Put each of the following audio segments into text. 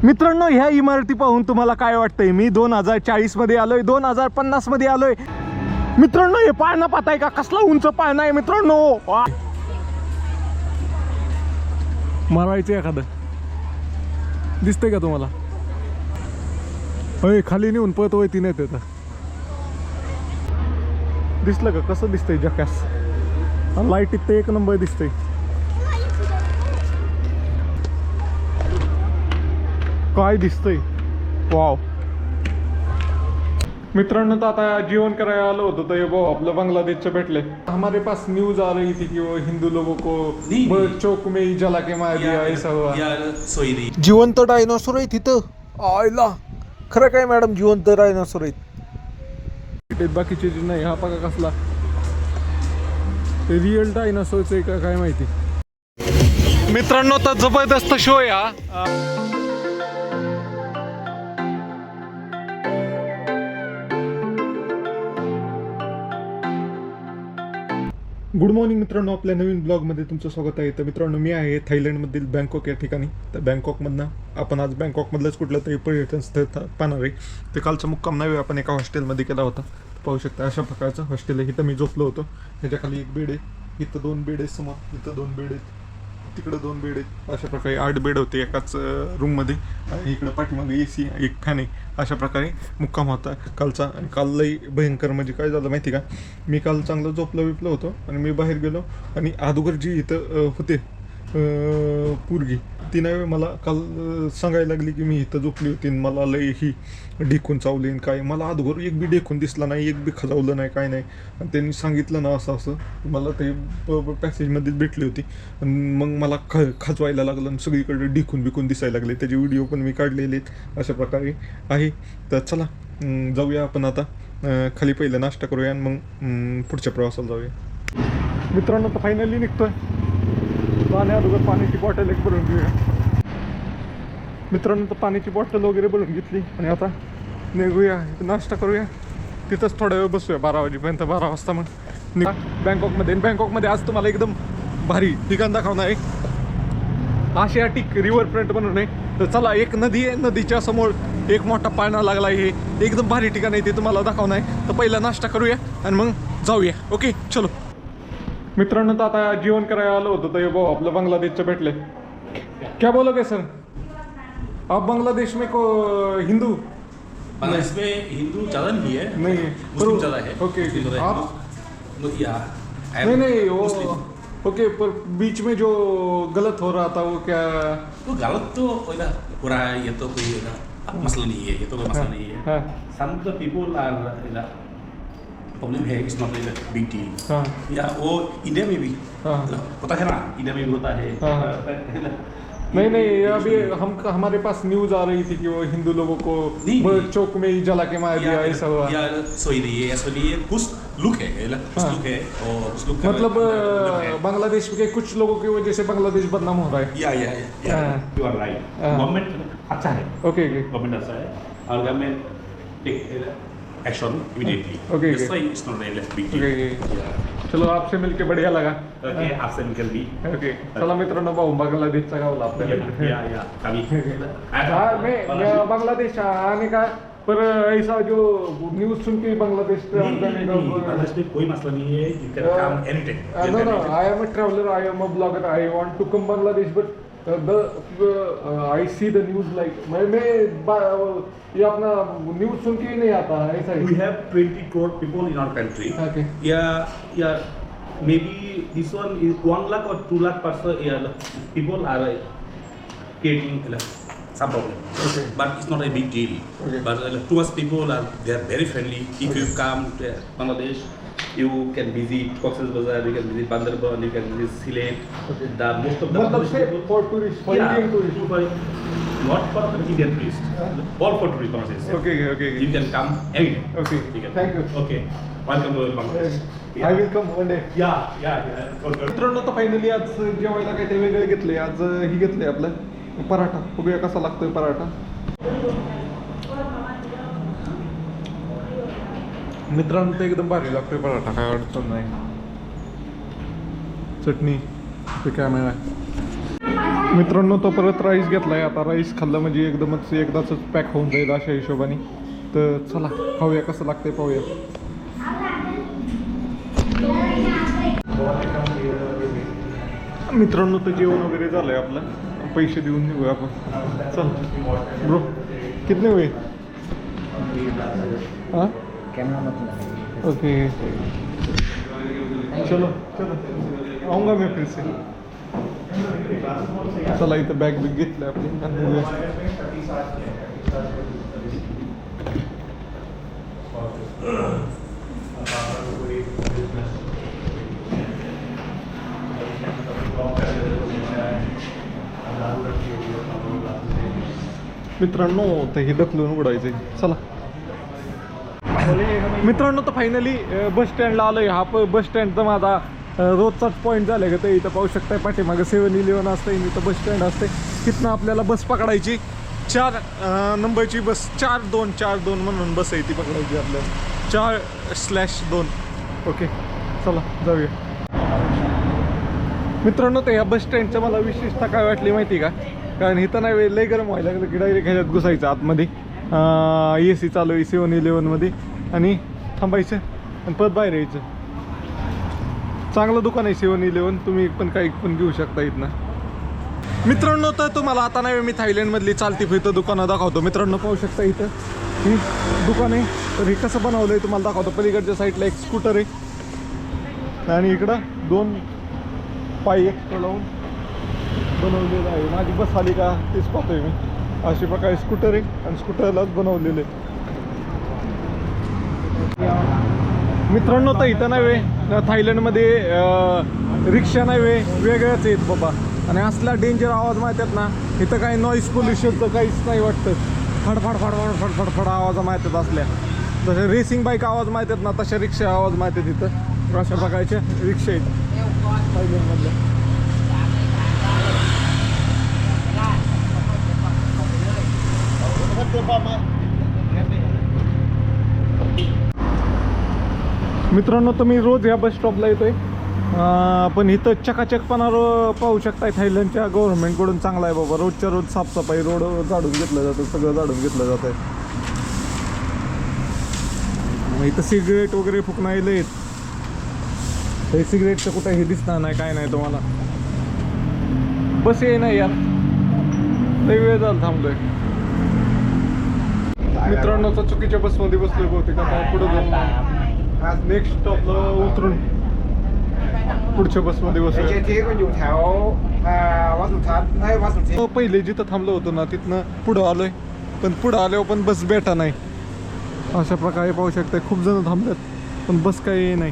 मित्रांनो, ह्या इमारती पाहून तुम्हाला काय वाटतंय? मी 2040 मध्ये आलोय, 2050 मध्ये आलोय. मित्रांनो, हे पाळणा पाहताय का? कसला उंच पाळणा आहे मित्रांनो. मारायचं एखादं दिसतंय का तुम्हाला? होय, खाली नेऊन पळतोय ती नाही त्याचा. दिसलं का कसं दिसतंय जकास? लाईटीत ते एक नंबर दिसतंय. काय दिसतंय? वाव. मित्रांनो, तर आता जेवण करायला आलो होतो तर भाऊ आपलं बांगलादेशचं भेटले. हमारे पास न्यूज आ रही थी कि वो हिंदू लोगों को चौक में ही जला के मार दिया, ऐसा हुआ. जिवंत डायनोसॉर आहे तिथं. आयला खरं काय मॅडम? जिवंत डायनोसॉर आहेत. बाकीचे नाही. हा बघा कसला रिअल डायनोसॉरच आहे का काय माहिती. मित्रांनो, तर जबरदस्त शो आहे हा. गुड मॉर्निंग मित्रांनो, आपल्या नवीन ब्लॉगमध्ये तुमचं स्वागत आहे. तर मित्रांनो, मी आहे थायलंडमधील बँकॉक या ठिकाणी. तर बँकॉकमधनं आपण आज बँकॉकमधलंच कुठलं तरी पर्यटन स्थळ पाहणार आहे. ते कालचा मुक्काम नव्हे आपण एका हॉस्टेलमध्ये केला होता. पाहू शकता अशा प्रकारचं हॉस्टेल आहे. इथं मी झोपलो होतो. ह्याच्या खाली एक बेड आहे, इथं 2 बेड आहेत, समोर इथं 2 बेड आहेत, तिकडं 2 बेड आहेत. अशा प्रकारे 8 बेड होते एकाच रूममध्ये. आणि इकडं पाठीमागे AC, एक फॅन आहे. अशा प्रकारे मुक्काम होता कालचा. आणि काल लई भयंकर म्हणजे काय झालं माहिती का? मी काल चांगलं झोपलो होतो आणि मी बाहेर गेलो आणि अगोदर जी इथं होते पोरगी तिनं मला काल सांगायला लागली की मी इथं झोपली होती, मला लई ही ढेकून चावली काय. मला अगोदर एक बी ढेकून दिसला नाही, एक बी खजावलं नाही, काय नाही. आणि त्यांनी सांगितलं ना असं मला ते पॅसेजमध्येच भेटली होती. आणि मग मला खजवायला लागलं आणि सगळीकडे ढेकून बिकून दिसायला लागले. त्याचे व्हिडिओ पण मी काढलेले आहेत. अशा प्रकारे आहे. तर चला जाऊया आपण आता खाली. पहिलं नाश्ता करूया आणि मग पुढच्या प्रवासाला जाऊया. मित्रांनो, तर फायनली निघतोय. अगोदर पाण्याची बॉटल एक भरून घेऊया. मित्रांनो, तर पाण्याची बॉटल वगैरे भरून घेतली आणि आता निघूया, नाश्ता करूया. तिथंच थोडा वेळ बसूया 12 वाजेपर्यंत. 12 वाजता मग बँकॉकमध्ये आज तुम्हाला एकदम भारी ठिकाण दाखवणार आहे. आशियाटिक रिव्हर फ्रंट म्हणून आहे. तर चला, एक नदी आहे, नदीच्या समोर एक मोठा पाळणा लागला आहे. हे एकदम भारी ठिकाण आहे, ते तुम्हाला दाखवणार आहे. तर पहिला नाश्ता करूया आणि मग जाऊया. ओके चलो. मित्रांनो, तर आता जेवण करायला आलो होतो तर भाऊ आपलं बांगलादेशचं भेटले. क्या बोलोगे सर? आप बांग्लादेश में को हिंदू? बांग्लादेश में हिंदू ज़्यादा नहीं है, नहीं है, मुस्लिम ज़्यादा है. ओके आप नहीं वो ओके. पर बीच में जो गलत हो रहा था वो क्या? तो गलत तो पूरा ये तो कोई मसला नहीं है, ये तो कोई मसला नहीं है. Some of the people are problem है, it's not a big deal. या वो इंडिया में भी होता है ना, इंडिया में भी होता है. नहीं अभी हमारे पास न्यूज आ रही थी कि वो हिंदू लोगों को चौक में ही जला के मार दिया, ऐसा हुआ. यार सोई नहीं है, ऐसा नहीं है. कुछ लुक है और कुछ लुक मतलब बांग्लादेश के कुछ लोगों की वजह से बांग्लादेश बदनाम हो रहा है. या यू आर राइट. गवर्नमेंट अच्छा है. ओके गवर्नमेंट अच्छा है और government action immediately. Okay. It's not really big deal. चलो, आपसे मिलके बढ़िया लगा. ओके, आपसे मिलकर भी. ओके चला मित्रांनो, भाऊ बांगलादेशचा गावला आपल्याला. या कभी मैं बांग्लादेश आने का, पर ऐसा जो न्यूज सुन के बांग्लादेश बांग्लादेश में कोई मसला नहीं है. You can come any time. No, I am a traveler, I am a blogger, I want to come Bangladesh, but I see the news like मैं ये अपना न्यूज सुन के ही नहीं आता है ऐसा. We have 20 crore people in our country. Okay. Yeah. Maybe this one is 1 lakh or 2 lakh person. People are creating some problem. Okay. But it's not a big deal. Okay. But too much people they are very friendly. If Okay. you come to Bangladesh, you can visit Cox's Bazar, you can visit Bandarban, you can visit Sylhet. Okay. The most of the मतलब से for tourist, for Indian tourist. Not for the Indian tourist. All for tourist Bangladesh. Okay. You can come anytime. Okay. Thank you. Okay. Welcome to Bangladesh. I will come one day. Yeah. मित्रांनो, तर finally आज जेवायला काहीतरी वेगळे घेतले. आज ही घेतले आपलं पराठा. बघूया कसा लागतोय पराठा. मित्रांनो, ते एकदम भारी लागतोय पराठा, काय अडचण नाही. चटणी ते काय मिळालं. मित्रांनो तो परत राईस घेतलाय. आता राईस खाल्लं म्हणजे एकदमच एकदाच पॅक होऊन जाईल अशा हिशोबाने. तर चला खाऊया कसं लागतंय पाहूया. मित्रांनो तर जेवण वगैरे झालंय आपलं. पैसे देऊन निघूया आपण. चल ब्रो कितने हुए? हाँ ओके चलो चलो आऊँगा मैं फिर से. चला इथं बॅग बिग घेतलं आपली आणि निघूया. मित्रांनो तर हे ढकलून उडायचंय. चला मित्रांनो तर फायनली बस स्टँडला आलोय. हा बस स्टँडचा माझा रोजचाच पॉईंट झालाय का. ते इथं पाहू शकताय पाठीमागे 7-11 असतं. इथं बस स्टँड असते. तिथनं आपल्याला बस पकडायची. 4 नंबरची बस 4-2 म्हणून बस आहे ती पकडायची आपल्याला. 4/2. ओके चला जाऊया. मित्रांनो तर ह्या बस स्टँडचं मला विशेषतः काय वाटली माहिती का. कारण इथं नाही लय गरम व्हायला लागलं की डायरेक्ट ह्याच्यात घुसायचं आतमध्ये. AC चालू आहे 7-11मध्ये आणि थांबायचं आणि परत बाहेर यायचं. चांगलं दुकान आहे 7-11. तुम्ही पण काही पण घेऊ शकता इथनं. मित्रांनो तर तुम्हाला आता नाही मी थायलंडमधली चालती फिरतं दुकानं दाखवतो. मित्रांनो पाहू शकता इथं ही दुकान आहे. तर हे कसं बनवलं आहे तुम्हाला दाखवतो. पलीकडच्या साईडला एक स्कूटर आहे आणि इकडं 2 पाय एक्स्ट्रा लावून बनवलेलं आहे. माझी बस आली का तेच पाहतोय मी. अशी प्रकारे स्कूटर आहे आणि स्कूटरलाच बनवलेलं आहे. मित्रांनो तर इथं नाही थायलंडमध्ये रिक्षा नाही वेगळ्याच आहेत बाबा. आणि असला डेंजर आवाज माहिती आहेत ना. इथं काही नॉईज पोल्युशनचं काहीच नाही वाटतं. फडफड फडफड फडफड फड आवाज माहिती आहेत असल्या. जसं रेसिंग बाईक आवाज माहिती आहेत ना तशा रिक्षा आवाज माहिती आहेत इथं. अशा प्रकारच्या रिक्षा आहेत थायलंडमधल्या. मित्रांनो तर मी रोज या बस स्टॉपला येतोय. पण इथं चकाचकपणा पाहू शकताय. थायलंडच्या गव्हर्नमेंटकडून चांगला आहे बाबा. रोजच्या रोज साफसफाई. रोड झाडून घेतलं जातं. सगळं झाडून घेतलं जातं. इथं सिगरेट वगैरे फुकणायला येत. हे सिगरेटचं कुठं हे दिसणार नाही काय नाही तुम्हाला. बस ये नाही यार लई वेळ झाला थांबलोय. मित्रांनो तर चुकीच्या बसमध्ये बसलोय बहुतेक. आता पुढे जाऊन नेक्स्ट स्टॉपला उतरून पुढच्या बसमध्ये बसलोय. पहिले जिथं थांबलो होतो ना तिथनं पुढं आलोय. पण पुढं आल्यावर पण बस भेटा नाही. अशा प्रकारे पाहू शकता खूप जण थांबतात पण बस काही नाही.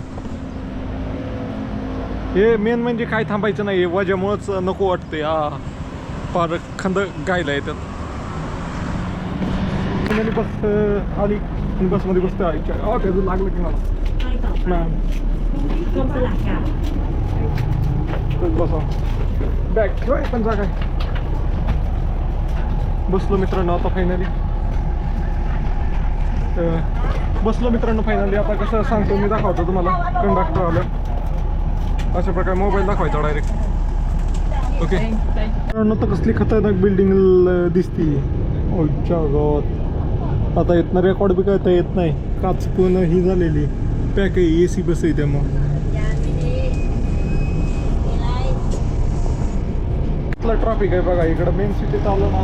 हे मेन म्हणजे काय थांबायचं नाही. वजामुळंच नको वाटते. पार खंद गायला येतात. बस आली बसमध्ये बसते. त्याचं लागलं की मला बसा बॅग ठेवाय पण जागा आहे. बसलो मित्रांनो आता फायनली. बसलो मित्रांनो फायनली. आता कसं सांगतो मी दाखवतो तुम्हाला. कंडक्टर आलं अशा प्रकारे मोबाईल दाखवायचा डायरेक्ट. ओके मित्रांनो तर कसली खतरनाक बिल्डिंग दिसती. ओच्या गावात आता येत नाही. रेकॉर्ड बी करता येत नाही. काच पण ही झालेली पॅक आहे. AC बस आहे त्यामुळं. ट्रॅफिक आहे बघा इकडं. मेन सिटीत आलं ना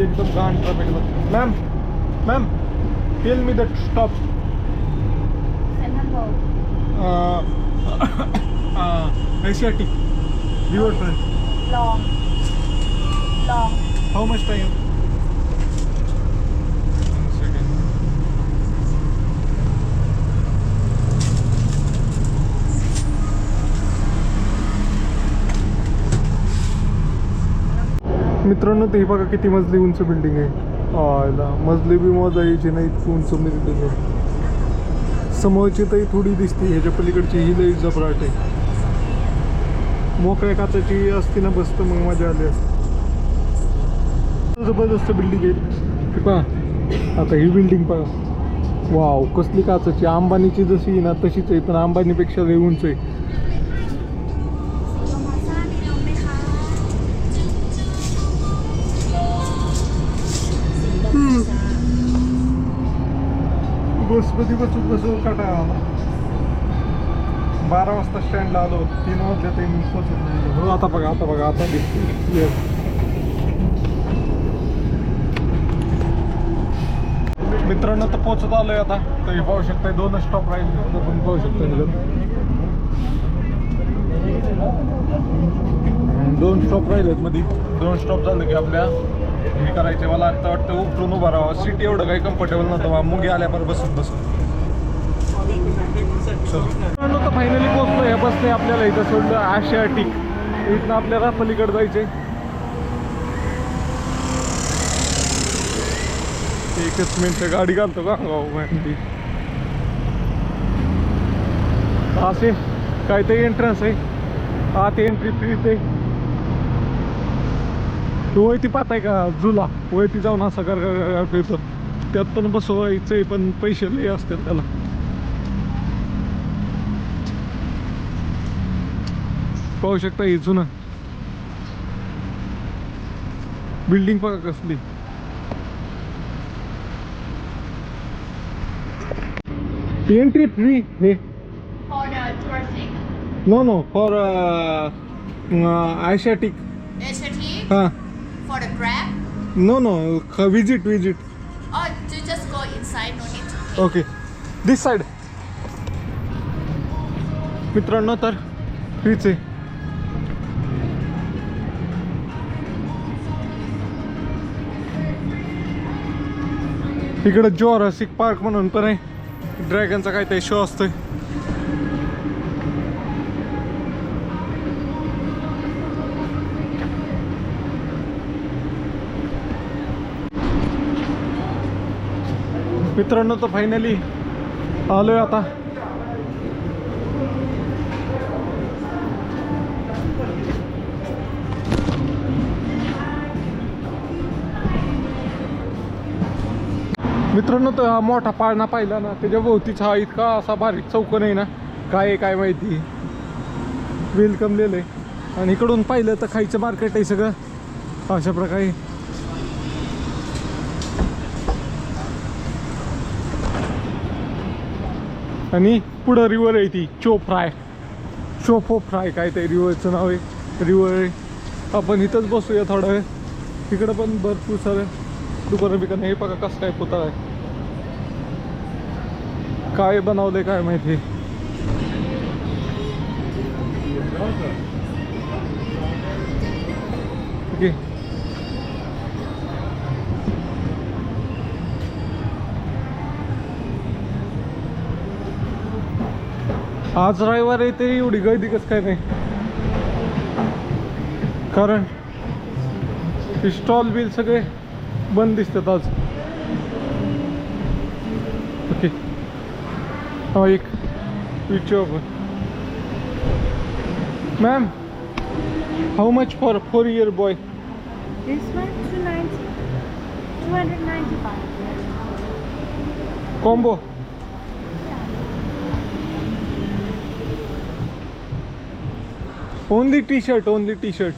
एकदम घाण traffic. Ma'am tell me that stop. Asiatic riverfront. Long. How much time? 1 second. मित्रांनो ते बघा किती मजली उंच बिल्डिंग आहे. मजली बी मोजायची नाही इतकी उंच बिल्डिंग आहे. समोरची तरी थोडी दिसते. ह्याच्या पलीकडची ही लई जबराट आहे. मोकळ्या काचाची असती ना बस तर मग मजा आली असते. जबरदस्त बिल्डिंग आहे. पहा आता ही बिल्डिंग पहा. वाव कसली काचाची. अंबानीची जशी आहे ना तशीच आहे पण अंबानीपेक्षा लई उंच आहे. बसमध्ये बसून काटाळा आला. 12 वाजता स्टँडला आलो, 3 वाजले ते मी पोहोचत नाही. हो आता बघा आता दिसते. मित्रांनो तर पोहोचत आलोय आता. तर हे पाहू शकताय 2 स्टॉप राहिले, पण पाहू शकताय 2 स्टॉप राहिलेत मध्ये. 2 स्टॉप झाले की आपल्या हे करायचे. मला आता वाटतं उठून उभा राहावं. सीट एवढं काही कम्फर्टेबल नव्हतं, मुंगी आल्यावर बसून मित्रांनो तर फायनली पोहोचलो. ह्या बसने आपल्याला इथं सोडलं आशियाटिक. इथनं आपल्याला पलीकडे जायचंय. एकच मिनिट गाडी घालतो का गाव. असे काहीतरी एंट्रन्स आहे. आत एंट्री फ्रीच आहे. वयती पाहताय का झुला, वयती जाऊन असं करतो. त्यात पण बसवायचंय, पण पैसे लय असतात त्याला. पाहू शकता ही जुनं बिल्डिंग बघा कसली. एंट्री फ्री हे. No for Asiatique. हाँ. For the grab? No, visit. Oh, to just go inside, no need to pay. Okay, this side. मित्रांनो तर फ्रीच आहे. इकडे जोरासिक पार्क म्हणून पण आहे. ड्रॅगनचा काहीतरी शो असतोय. मित्रांनो तर फायनली आलोय आता. मित्रांनो तर हा मोठा पाळणा पाहिला ना, त्याच्या भोवतीचा हा इतका असा बारीक चौकोन आहे ना, काय माहिती वेलकम लिहिलंय. आणि इकडून पाहिलं तर खायचं मार्केट आहे सगळं अशा प्रकारे. आणि पुढं रिवर आहे ती चोफो फ्राय काय ते रिव्हरचं नाव आहे. रिव्हर आहे. आपण इथंच बसूया थोडा वेळ. इकडं पण भरपूर सारं दुकानं. हे बघा कसं काय पुतळा आहे. काय बनवलंय काय माहिती. ओके. आज रविवार आहे तरी एवढी गर्दी कसं काय नाही, कारण स्टॉल बिल सगळे बंद दिसतात आज. ओके. हा एक विचार. Ma'am, how much for 4 year boy? This one 295. Combo. Only t-shirt. Only t-shirt.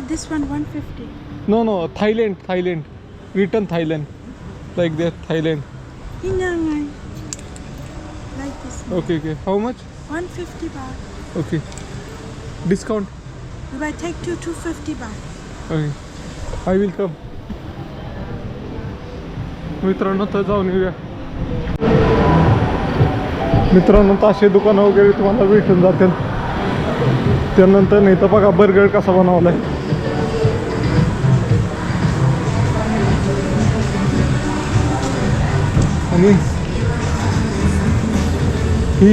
This one 150. No, Thailand. Return Thailand. Like that, Thailand. Like this. Okay. How much? 150 baht. Okay. Discount? If I take 250 baht. Okay. I will come. मित्रांनो तर जाऊन येऊया. मित्रांनो तर असे दुकानं वगैरे तुम्हाला भेटून जातील. त्यानंतर नाही तर बघा बर्गर कसा बनवलाय. आणि ही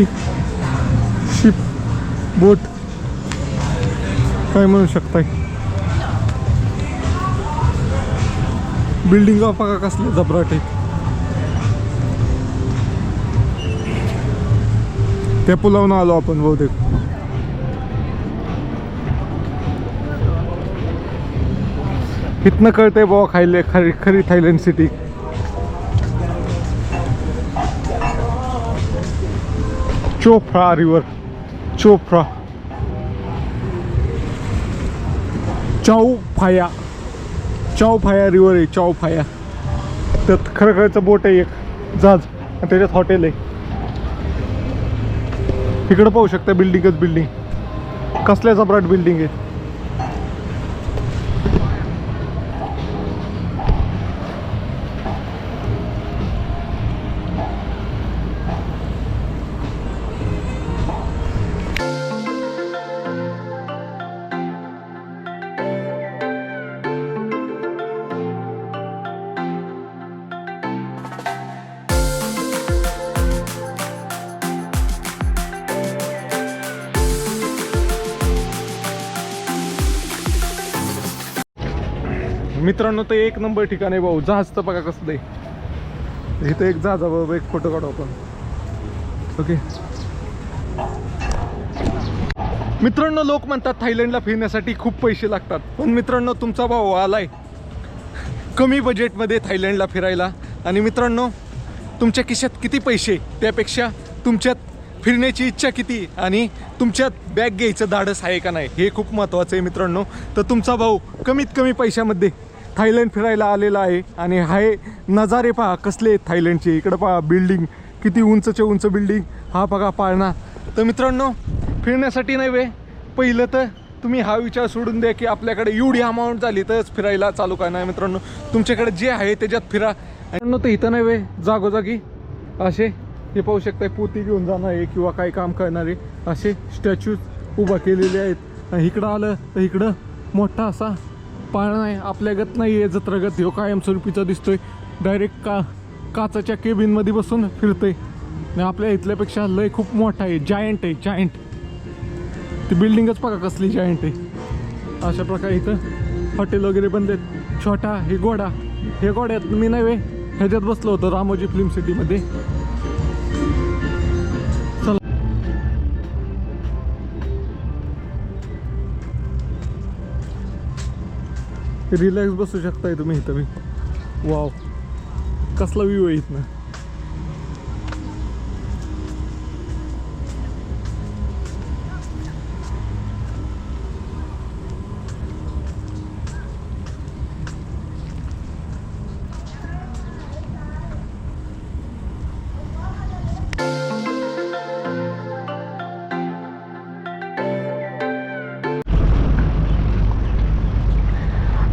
शिप बोट काय म्हणू शकताय. बिल्डिंग बघा कसले जबराटे. त्या पुलावून आलो आपण बहुतेक. इथनं कळतंय बाबा खायले खरी थायलंड सिटी. चोफ्रा रिवर. चोफ्रा चाऊफाया रिवर आहे. चाऊफाया. त्यात खरं बोट आहे एक जहाज. आणि त्याच्यात हॉटेल आहे. इकडं पाहू शकता बिल्डिंगच बिल्डिंग, कसल्या जबराट बिल्डिंग आहे. मित्रांनो ते एक नंबर ठिकाण आहे भाऊ. जहाज तर बघा कसलं आहे. इथं एक जहाजाबरोबर एक फोटो काढू आपण. ओके मित्रांनो, लोक म्हणतात थायलंडला फिरण्यासाठी खूप पैसे लागतात, पण मित्रांनो तुमचा भाऊ आलाय कमी बजेटमध्ये थायलंडला फिरायला. आणि मित्रांनो तुमच्या खिशात किती पैसे त्यापेक्षा तुमच्यात फिरण्याची इच्छा किती आणि तुमच्यात बॅग घ्यायचं धाडस आहे का नाही हे खूप महत्त्वाचं आहे मित्रांनो. तर तुमचा भाऊ कमीत कमी पैशामध्ये थायलंड फिरायला आलेला आहे. आणि हाय नजारे पहा कसले आहेत थायलंडचे. इकडं पहा बिल्डिंग किती उंचचे उंच बिल्डिंग. हा बघा पाळणा. तर मित्रांनो फिरण्यासाठी नाही वे, पहिलं तर तुम्ही हा विचार सोडून द्या की आपल्याकडे एवढी अमाऊंट झाली तरच फिरायला चालू काय. नाही मित्रांनो, तुमच्याकडे जे आहे त्याच्यात फिरा. मित्रांनो तर इथं नाही वे, जागोजागी असे हे पाहू शकताय पोती घेऊन जाणारे किंवा काही काम करणारे असे स्टॅच्यूज उभा केलेले आहेत. इकडं आलं तर इकडं मोठा असा पाळणा आहे. आपल्यागत नाही आहे जत्रगत, ह्यो कायमस्वरूपीचा दिसतोय. डायरेक्ट काचाच्या केबिनमध्ये बसून फिरतोय. आणि आपल्या इथल्यापेक्षा लय खूप मोठा आहे, जायंट आहे जायंट. ती बिल्डिंगच बघा कसली जायंट आहे. अशा प्रकारे इथं हॉटेल वगैरे बंद आहेत. छोटा हे घोडा, हे घोड्यात मी नाही वे ह्याच्यात बसलो होतो रामोजी फिल्म सिटीमध्ये. रिलॅक्स बसू शकताय तुम्ही इथं. मी वाव कसला व्ह्यू आहे इथनं.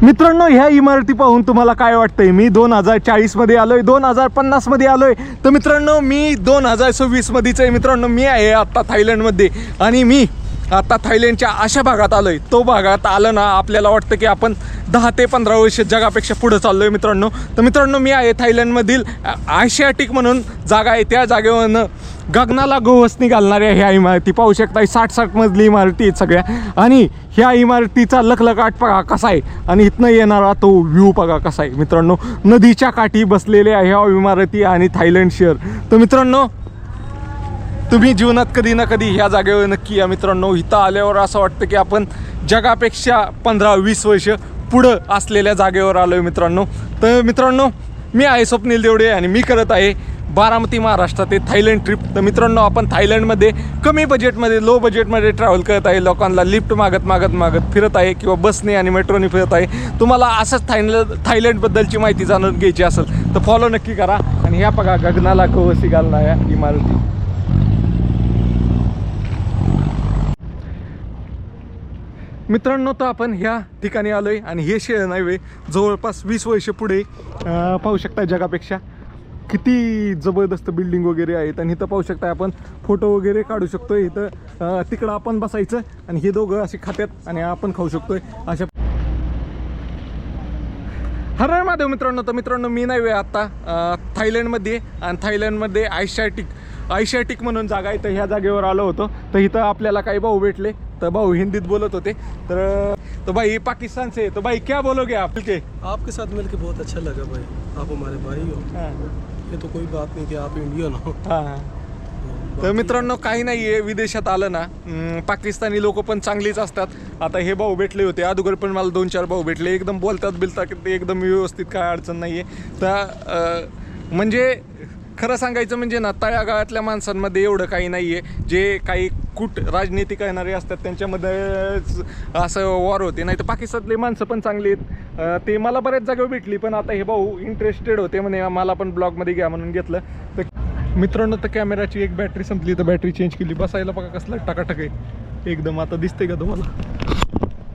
मित्रांनो ह्या इमारती पाहून तुम्हाला काय वाटतंय? मी 2040 मध्ये आलोय, 2050 मध्ये आलोय. तर मित्रांनो मी 2026 मध्येच आहे. मित्रांनो मी आहे आता थायलंडमध्ये आणि मी आता थायलंडच्या अशा भागात आलोय. तो भागात आलं ना आपल्याला वाटतं की आपण 10 ते 15 वर्ष जगापेक्षा पुढे चाललोय मित्रांनो. तर मित्रांनो मी आहे थायलंडमधील आशियाटिक म्हणून जागा आहे. त्या जागेवरनं गगनाला गवसणी घालणाऱ्या ह्या इमारती पाहू शकता. 60 मजली इमारती आहेत सगळ्या. आणि ह्या इमारतीचा लखलखाट बघा कसा आहे आणि इथनं येणारा तो व्ह्यू बघा कसा आहे मित्रांनो. नदीच्या काठी बसलेल्या ह्या इमारती आणि थायलंड शहर. तर मित्रांनो तुम्ही जीवनात कधी ना कधी ह्या जागेवर नक्की या मित्रांनो. इथं आल्यावर असं वाटतं की आपण जगापेक्षा 15-20 वर्ष पुढं असलेल्या जागेवर आलो आहे मित्रांनो. तर मित्रांनो मी आहे स्वप्नील देवडे आणि मी करत आहे बारामती महाराष्ट्रात ते थायलंड ट्रिप. तर मित्रांनो आपण थायलंडमध्ये कमी बजेटमध्ये लो बजेटमध्ये ट्रॅव्हल करत आहे. लोकांना लिफ्ट मागत फिरत आहे किंवा बसने आणि मेट्रोने फिरत आहे. तुम्हाला असंच थायलंडबद्दलची माहिती जाणून घ्यायची असेल तर फॉलो नक्की करा. आणि ह्या बघा गगनाला गवसी घालणाऱ्या इमारती. मित्रांनो तर आपण ह्या ठिकाणी आलोय आणि हे शहर नाही वे जवळपास 20 वर्ष पुढे पाहू शकता जगापेक्षा. किती जबरदस्त बिल्डिंग वगैरे आहेत. आणि इथं पाहू शकता आपण फोटो वगैरे काढू शकतोय. इथं तिकडं आपण बसायचं आणि हे दोघं असे खात्यात आणि आपण खाऊ शकतोय अशा. हर महादेव मित्रांनो. तर मित्रांनो मी नाही वे आता थायलंडमध्ये आणि थायलंडमध्ये आशियाटिक म्हणून जागा आहे. तर ह्या जागेवर आलो होतो. तर इथं आपल्याला काही भाऊ भेटले. तर भाऊ हिंदीत बोलत होते. तर भाई पाकिस्तान से. तो भाई क्या बोलोगे आप? आपके साथ मिलके बहुत अच्छा लगा भाई. आप हमारे भाई हो. ये तो कोई बात नहीं कि आप इंडियन हो. तर मित्रांनो काही नाही आहे. विदेशात आलं ना पाकिस्तानी लोक पण चांगलीच असतात. आता हे भाऊ भेटले होते अगोदर पण मला 2-4 भाऊ भेटले. एकदम बोलतात एकदम व्यवस्थित काय अडचण नाही आहे. तर म्हणजे खरं सांगायचं म्हणजे ना तळागाळातल्या माणसांमध्ये एवढं काही नाही आहे. जे काही राजनीती करणारे असतात त्यांच्यामध्ये असं वॉर होते. नाही तर पाकिस्तानतले माणसं पण चांगली आहेत. ते मला बऱ्याच जागेवर भेटली. पण आता हे भाऊ इंटरेस्टेड होते म्हणे मला पण ब्लॉगमध्ये घ्या म्हणून घेतलं. तर मित्रांनो तर कॅमेराची एक बॅटरी संपली तर बॅटरी चेंज केली. बसायला बघा कसला टाकाटक आहे एकदम. आता दिसते का तुम्हाला?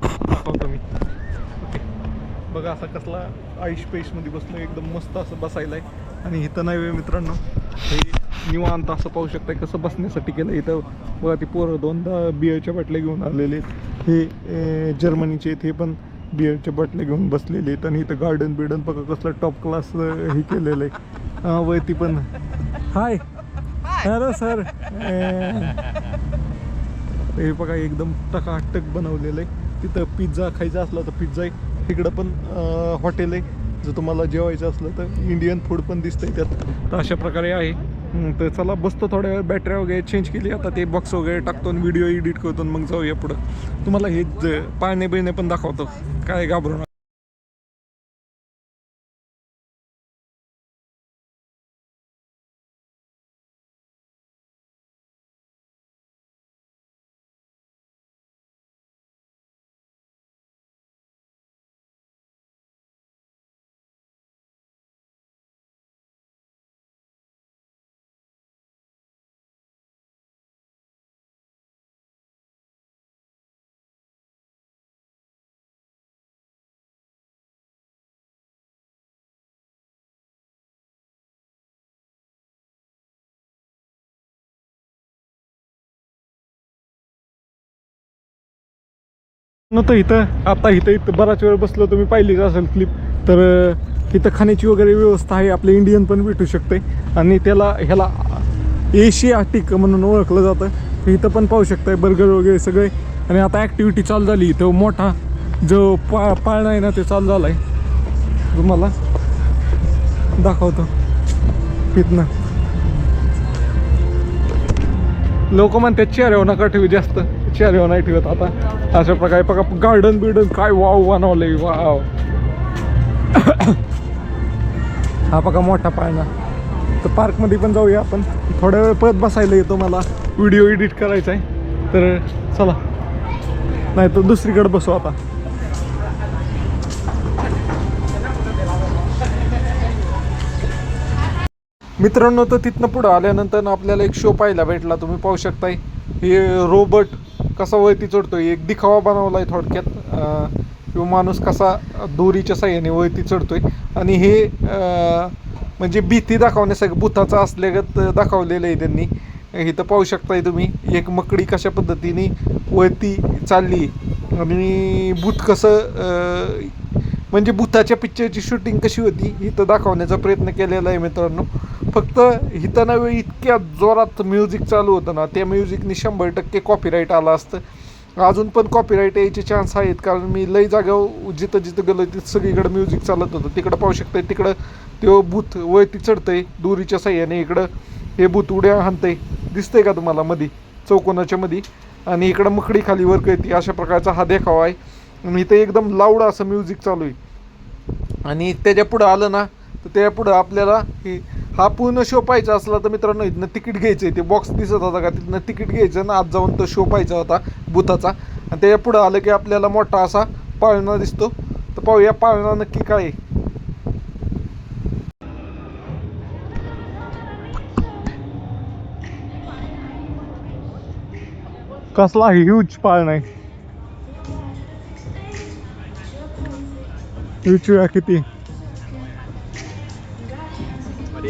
दाखवतो मी. ओके बघा असा कसला आईश पेशमध्ये बसलो एकदम मस्त असं बसायला आहे. आणि इथं नाही वेळ मित्रांनो, हे निवांत असं पाहू शकताय कसं बसण्यासाठी केलं. इथं बघा ती पोरं 2 बिअरच्या बाटल्या घेऊन आलेले आहेत. हे जर्मनीचे आहेत, हे पण बिअरच्या बाटल्या घेऊन बसलेले आहेत. आणि इथं गार्डन बिर्डन बघा कसलं टॉप क्लास हे केलेलं आहे. वरती पण हाय हॅलो सर. हे बघा एकदम टकाटक बनवलेलं आहे. तिथं पिझ्झा खायचा असला तर पिझ्झा आहे. तिकडं पण हॉटेल आहे. जर तुम्हाला जेवायचं असलं तर इंडियन फूड पण दिसतंय त्यात. तर अशा प्रकारे आहे. तर चला बसतो थोड्या वेळ. बॅटऱ्या वगैरे चेंज केली. आता ते बॉक्स वगैरे टाकतो आणि व्हिडिओ एडिट करतो मग जाऊया पुढं. तुम्हाला हे पाळणे बिळणे पण दाखवतो, काय घाबरू नका. नव्हतं इथं बराच वेळ बसलो. तुम्ही पाहिलीच असेल क्लिप. तर इथं खाण्याची वगैरे व्यवस्था आहे. आपलं इंडियन पण भेटू शकते. आणि ह्याला एशियाटिक म्हणून ओळखलं जातं. तर इथं पण पाहू शकताय बर्गर वगैरे सगळे. आणि आता ॲक्टिव्हिटी चालू झाली. इथं मोठा जो पाळणा आहे ना ते चालू झाला आहे. तुम्हाला दाखवतो तिथनं. लोक म्हणतात चेहऱ्यावर नका ठेवू, जास्त चेहऱ्यावर नाही ठेवत. आता अशा प्रकारे बघा गार्डन बिर्डन काय वाव बनवलंय. वाव हा बघा मोठा पाळणा. तर पार्कमध्ये पण जाऊया आपण. थोड्या वेळ परत बसायला येतो, मला व्हिडिओ एडिट करायचा आहे. तर चला, नाही तर दुसरीकडे बसू आता. मित्रांनो तर तिथनं पुढं आल्यानंतर आपल्याला एक शो पाहायला भेटला. तुम्ही पाहू शकताय हे रोबोट कसा वरती चढतोय. एक दिखावा बनवलाय थोडक्यात. किंवा माणूस कसा दोरीच्या साह्याने वरती चढतोय. आणि हे म्हणजे भीती दाखवण्यासाठी भूताचा असल्यागत दाखवलेलं आहे त्यांनी. इथं पाहू शकताय तुम्ही एक मकडी कशा पद्धतीने वरती चालली. आणि भूत कसं म्हणजे भूताच्या पिक्चरची शूटिंग कशी होती इथं दाखवण्याचा प्रयत्न केलेला आहे मित्रांनो. फक्त इथं ना वेळी इतक्या जोरात म्युझिक चालू होतं ना, त्या म्युझिकनी 100% कॉपीराईट आलं असतं. अजून पण कॉपीराईट यायचे चान्स आहेत. कारण मी लई जागेवर जिथं गेलो तिथं सगळीकडे म्युझिक चालत होतं. तिकडं पाहू शकताय तिकडं ते भूत वरती चढतंय दोरीच्या साह्याने. इकडं हे भूत उड्या हाणतंय, दिसतंय का तुम्हाला मध्ये चौकोनाच्या मध्ये. आणि इकडं मकडी खाली वर कळती. अशा प्रकारचा हा देखावा आहे. आणि इथं एकदम लाऊड असं म्युझिक चालू आहे. आणि त्याच्या पुढं आलं ना तर त्या पुढं आपल्याला हा पूर्ण शो पाहायचा असला तर मित्रांनो इथनं तिकीट घ्यायचं आहे. ते बॉक्स दिसत होता का, तिथनं तिकीट घ्यायचं ना आत जाऊन तो शो पाहायचा होता भूताचा. आणि त्याच्या पुढं आलं की आपल्याला मोठा असा पाळणा दिसतो. तर पाहूया पाळणा नक्की काय आहे. कसला ह्यूज पाळणा आहे. विचारूया किती.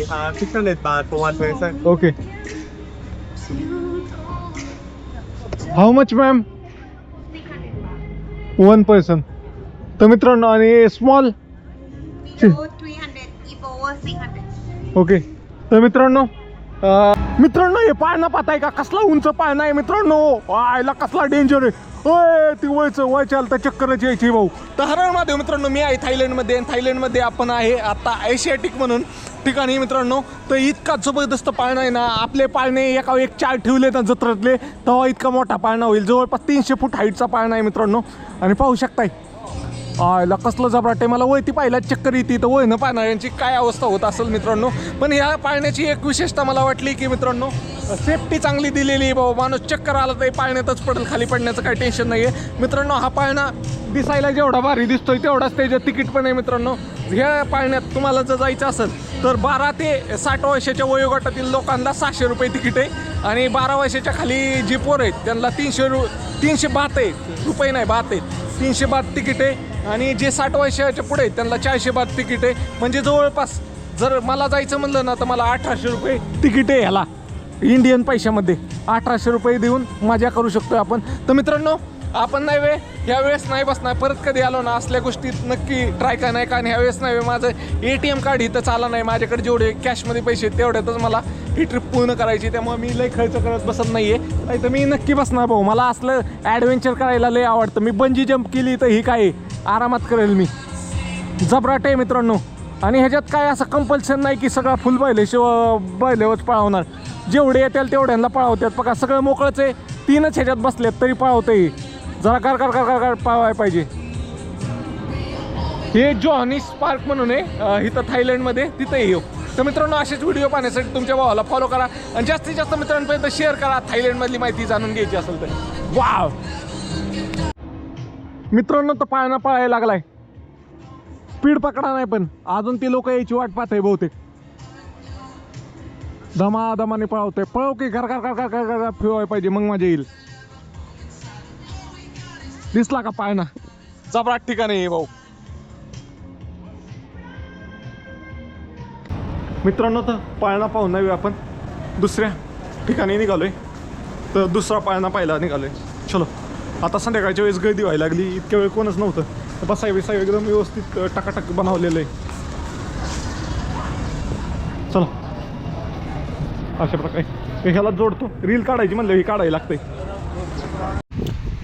600 baht for one person. Okay. How much ma'am? 1 person. तर मित्रांनो आणि स्मॉल 300, Evo 600. ओके. तर मित्रांनो हे पाळणा पाहताय का कसला उंच पाळणा आहे मित्रांनो. आयला कसला डेंजर आहे. ओय ती वयच्या आलं तर चक्करच यायची भाऊ. तर हरण महादेव मित्रांनो, मी आहे थायलंडमध्ये. आणि थायलंडमध्ये आपण आहे आता एशियाटिक म्हणून ठिकाणी मित्रांनो. तर इतका जबरदस्त पाळणा आहे ना. आपले पाळणे एका एक 4 ठेवले तर जत्रेतले तेव्हा इतका मोठा पाळणा होईल. जवळपास 300 फूट हाईटचा पाळणा आहे मित्रांनो. आणि पाहू शकताय आयला कसलं जबराट आहे. मला वळती पाहिला चक्कर येते. तर वळणं पाळणाऱ्यांची काय अवस्था होत असेल मित्रांनो. पण ह्या पाळण्याची एक विशेषता मला वाटली की मित्रांनो सेफ्टी चांगली दिलेली आहे बाबा. माणूस चक्कर आला तर पाळण्यातच पडेल, खाली पडण्याचं काही टेन्शन नाही आहे मित्रांनो. हा पाळणा दिसायला जेवढा भारी दिसतोय तेवढाच त्याचं तिकीट पण आहे मित्रांनो. ह्या पाळण्यात तुम्हाला जर जायचं असेल तर 12 ते 60 वर्षाच्या वयोगटातील लोकांना 600 रुपये तिकीट आहे आणि 12 वर्षाच्या खाली जी पोरं आहेत त्यांना 300 बात आहे, रुपये नाही बात आहेत, 300 बात तिकीट आहे आणि जे 60 वर्षाच्या पुढे आहेत त्यांना 400 बात तिकीट आहे. म्हणजे जवळपास जर मला जायचं म्हणलं ना तर मला 1800 रुपये तिकीट आहे ह्याला इंडियन पैशामध्ये. 1800 रुपये देऊन मजा करू शकतो आपण. तर मित्रांनो आपण नाही ह्या वेळेस नाही बसणार, परत कधी आलो ना असल्या गोष्टीत नक्की ट्राय का नाही, कारण ह्या वेळेस नाही माझं ATM कार्ड इथं चाला नाही, माझ्याकडे जेवढे कॅशमध्ये पैसे आहेत तेवढ्यातच मला ही ट्रिप पूर्ण करायची, त्यामुळे मी लई खर्च करत बसत नाही आहे. नाही तर मी नक्की बसणार भाऊ, मला असलं ॲडव्हेंचर करायला लई आवडतं. मी बंजी जंप केली तर ही काय आरामात करेल मी. जबराट आहे मित्रांनो. आणि ह्याच्यात काय असं कंपल्शन नाही की सगळा फुल बैलेवच पळवणार, जेवढे येतील तेवढ्यांना पळवतात. बघा सगळं मोकळंच आहे, 3च ह्याच्यात बसलेत तरी पळवते. जरा कर पळवाय पाहिजे. हे जॉनिस पार्क म्हणून आहे इथं थायलंडमध्ये, तिथं येऊ. तर मित्रांनो असेच व्हिडिओ पाहण्यासाठी तुमच्या भावाला फॉलो करा आणि जास्तीत जास्त मित्रांपर्यंत शेअर करा थायलंडमधली माहिती जाणून घ्यायची असेल तर. वाव मित्रांनो तर पळायला लागलाय, स्पीड पकडा नाही पण अजून ती लोक यायची वाट पाहत आहे बहुतेक. दमाने पळवतोय, पळव की घर फिरवाय पाहिजे मग मजा येईल. दिसला का पाळणा? जबराट ठिकाणी आहे भाऊ. मित्रांनो तर पाळणा पाहून नाही आपण दुसऱ्या ठिकाणी निघालोय, तर दुसरा पाळणा पाहायला निघालोय. चलो आता संध्याकाळच्या वेळेस गर्दी व्हायला लागली, इतक्या वेळ कोणच नव्हतं. बसाई एकदम व्यवस्थित टकाटक बनवलेलं आहे. चलो अशा प्रकारे ह्याला जोडतो, रील काढायची म्हणलं ही काढायला लागते.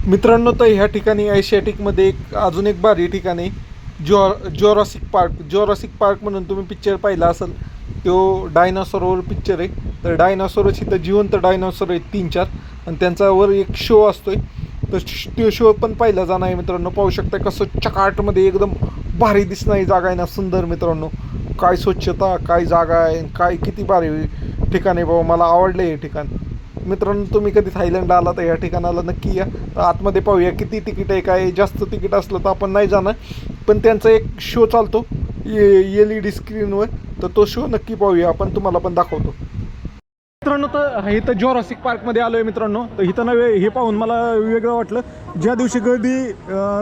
मित्रांनो तर ह्या ठिकाणी एशियाटिकमध्ये अजून एक भारी ठिकाण आहे, जोरासिक पार्क म्हणून तुम्ही पिक्चर पाहिला असेल. तो डायनासॉरवर पिक्चर आहे. तर डायनासॉरच इथं जिवंत डायनासॉर आहेत 3-4 आणि त्यांच्यावर एक शो असतोय. तर तो शो पण पाहिला जाणार आहे मित्रांनो. पाहू शकता कसं चकाटमध्ये एकदम भारी दिसणारी जागा आहे ना, सुंदर मित्रांनो. काय स्वच्छता, काय जागा आहे, काय किती भारी ठिकाण आहे बाबा, मला आवडलं हे ठिकाण. मित्रांनो तुम्ही कधी थायलंडला आला तर या ठिकाणाला नक्की या. तर आतमध्ये पाहूया किती तिकीट आहे, काय जास्त तिकीट असलं तर आपण नाही जाणार, पण त्यांचा एक शो चालतो LED स्क्रीनवर, तर तो शो नक्की पाहूया आपण, तुम्हाला पण दाखवतो. मित्रांनो तर इथं जोरासिक पार्कमध्ये आलो आहे मित्रांनो. तर इथं नव्हे हे पाहून मला वेगळं वाटलं. ज्या दिवशी गर्दी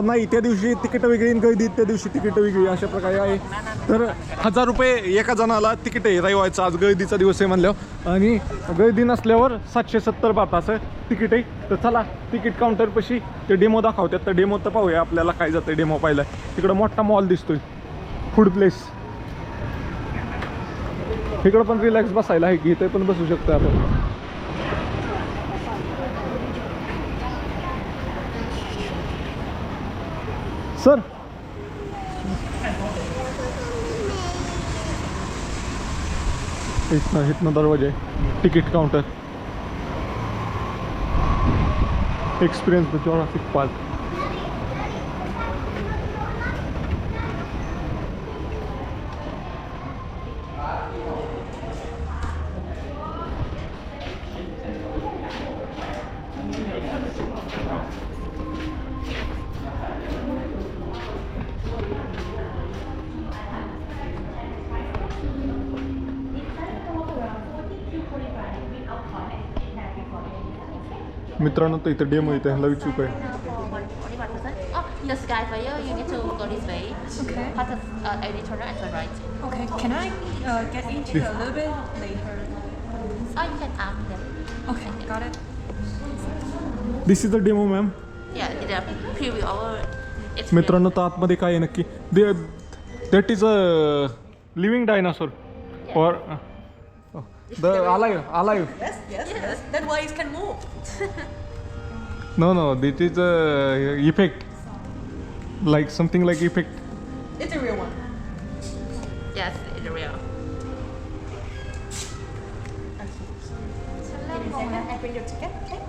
नाही त्या दिवशी तिकीटं वेगळी, गर्दी त्या दिवशी तिकीटं वेगळी, अशा प्रकारे आहे. तर 1000 रुपये एका जणाला तिकीट आहे रविवारचं, आज गर्दीचा दिवस आहे म्हणल्यावर, आणि गर्दी नसल्यावर 770 बात असं तिकीट आहे. तर चला तिकीट काउंटरपाशी ते डेमो दाखवतात, तर डेमो तर पाहूया आपल्याला काय जातं डेमो पाहिला. तिकडं मोठा मॉल दिसतोय, फूड प्लेस. इकडं पण रिलॅक्स बसायला आहे की, इथे पण बसू शकतो आपण. सर इथनं दरवाजा आहे, ticket counter. Experience the Jurassic park. मित्रांनो तर इथं डेमो येते, ह्याला विचारू काय. Only 1%. Oh, the sky fire, you need to go this way. Okay. Pass the every turn and turn right. Okay, can I get into a little bit later? Oh, you can ask them. Okay, got it. This is the demo ma'am. Yeah, the preview our experience. मित्रांनो तर आतमध्ये काय आहे नक्की, that is a living dinosaur और the alive. Yes. Then why can move? No, this is a effect, like something like effect. It's a real one. Yes, it's real. I bring your ticket, okay?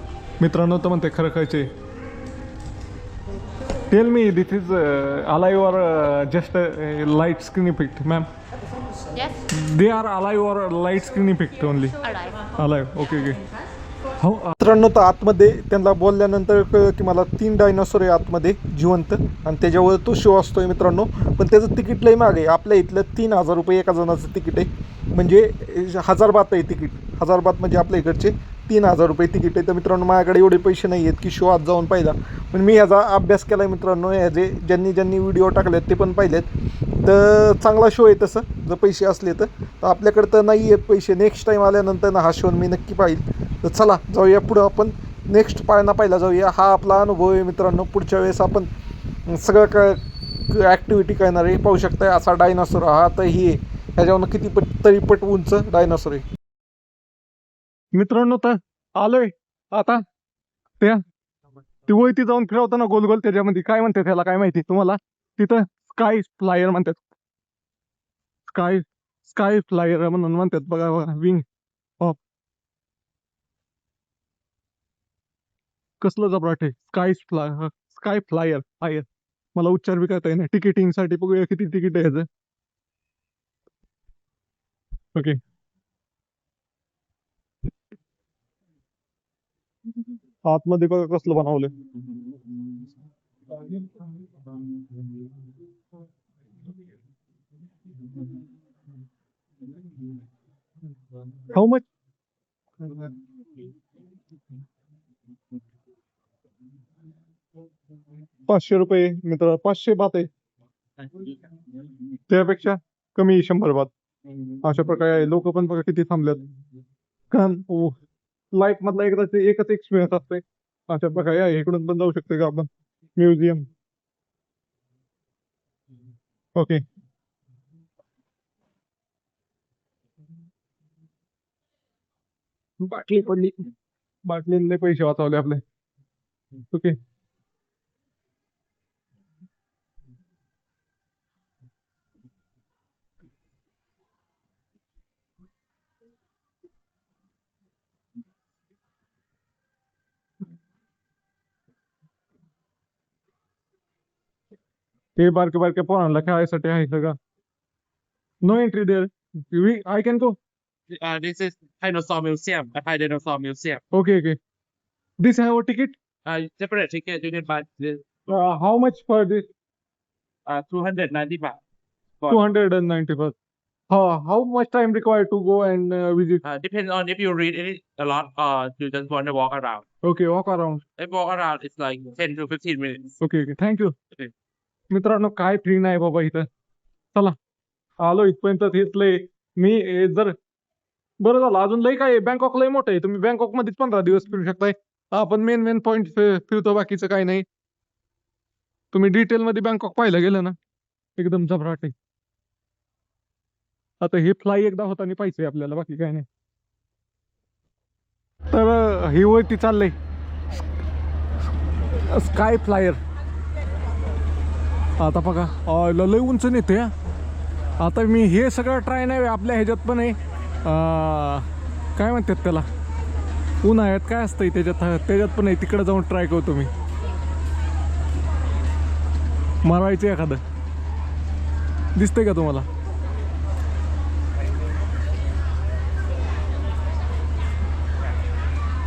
मित्रांनो तर म्हणते खरं खायचे. Tell me this is alive or just a light screen effect, ma'am? Yes, They are alive or light screen effect only? alive. Alive. Okay. हो मित्रांनो, तर आतमध्ये त्यांना बोलल्यानंतर कळलं की मला 3 डायनोसॉर आहे आतमध्ये जिवंत, आणि त्याच्यावर तो शो असतोय मित्रांनो. पण त्याचं तिकीट लई महाग आहे. आपल्या इथलं 3,000 रुपये एका जणाचं तिकीट आहे, म्हणजे 1000 बात आहे तिकीट. 1000 बात म्हणजे आपल्या इकडचे 3,000 रुपये तिकीट आहे. तर मित्रांनो, माझ्याकडे एवढे पैसे नाही आहेत की शो आत जाऊन पाहिला. पण मी ह्याचा अभ्यास केला आहे मित्रांनो. ह्याचे ज्यांनी व्हिडिओ टाकलेत ते पण पाहिलेत. तर चांगला शो आहे तसं, जर पैसे असले तर. आपल्याकडे तर नाही आहेत पैसे. नेक्स्ट टाईम आल्यानंतर ना हा शो मी नक्की पाहिल. तर चला जाऊया पुढं, आपण नेक्स्ट पाहायला जाऊया. हा आपला अनुभव आहे मित्रांनो. पुढच्या वेळेस आपण सगळं ॲक्टिव्हिटी करणार आहे. पाहू शकताय असा डायनासोर हा. तर ही आहे, ह्याच्यावरून किती तरी उंच डायनासोर आहे मित्रांनो. तर आलोय आता त्या ती वळती जाऊन फिरवताना गोल गोल, त्याच्यामध्ये काय म्हणतात त्याला काय माहिती तुम्हाला. तिथं स्काय फ्लायर म्हणतात, स्काय फ्लायर म्हणून म्हणतात बघा विंग ऑफ. कसलं जबराट आहे स्काय फ्लायर. मला उच्चार बी करता येईल. तिकिटिंगसाठी बघूया किती तिकीट आहे ह्याचं. ओके, आतमध्ये बघा कसलं बनवलं. How much? 500 रुपये मित्र. 500 बात आहे, त्यापेक्षा कमी 100 बात. अशा प्रकारे लोक पण बघा किती थांबल्यात. कारण लाईफ मधला एकच एक्सपिरियन्स असतोय. अशा प्रकारे इकडून पण जाऊ शकतो का आपण म्युझियम. ओके, बाटली पडली. बाटलीले पैसे वाचवले आपले. ओके, ते बारके बारके पोरांना खेळायसाठी आहे सगळं. No entry there. I can go. This is dinosaur museum. A Thai dinosaur museum. Okay. This have a ticket. Separate ticket. You can buy this. How much for this? 290 baht. 290 baht. How much time required to go and visit? Depends on if you read it a lot or you just want to walk around. Okay, walk around. If walk around, it's like 10 to 15 minutes. Okay, thank you. Okay. मित्रांनो, काय free नाही बाबा इथं. चला आलो इथपर्यंत. हेच लय मी जर बरं झालं. अजून लय काय, बँकॉक लय मोठं आहे. तुम्ही बँकॉक मध्येच 15 दिवस फिरू शकताय. आपण मेन पॉईंट फिरतो, बाकीचं काही नाही. तुम्ही डिटेल मध्ये बँकॉक पाहायला गेलं ना, एकदम जबराट आहे. आता हे फ्लाय एकदा होताना पाहिजे आपल्याला, बाकी काय नाही. तर ही वरती चाललंय स्काय फ्लायर. आता बघा लय उंच नेते. आता मी हे सगळं ट्राय नाही. आपल्या ह्याच्यात पण आहे काय म्हणतात त्याला, उन्हाळ्यात काय असतंय त्याच्यात पण आहे. तिकडे जाऊन ट्राय करतो मी. मारवायचं एखादं. दिसतंय का तुम्हाला?